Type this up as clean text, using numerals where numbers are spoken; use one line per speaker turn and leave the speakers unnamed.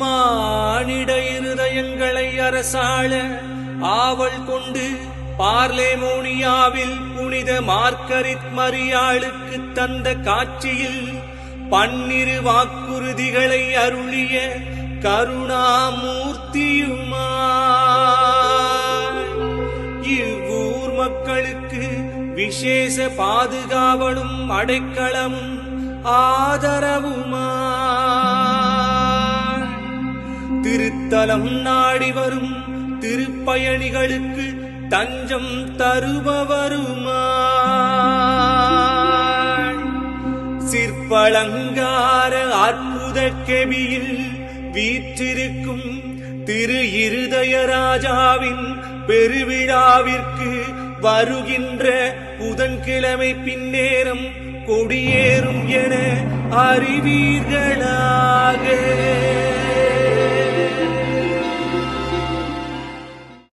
மானிட இருதயங்களை அரசாள ஆவல் கொண்டு பார்லேமோனியாவில் புனித மார்கரித் மரியாளுக்கு தந்த காட்சியில் 12 வாக்குறுதிகளை அருளிய கருணாமூர்த்தியுமாய் இவ்வூர் மக்களுக்கு விசேஷ பாதுகாவலும் அடைக்கலமும் ஆதரவுமாய் திருத்தலம் நாடி வரும் திருப்பயணிகளுக்கு தஞ்சம் தருபவருமாய் சிற்பலங்கார அற்புத கெபியில் வீற்றிருக்கும் திரு இருதய ராஜாவின் பெருவிழாவிற்கு வருகின்ற புதன்கிழமை பின்னேரம் கொடியேறும் என அறிவீர்களாக.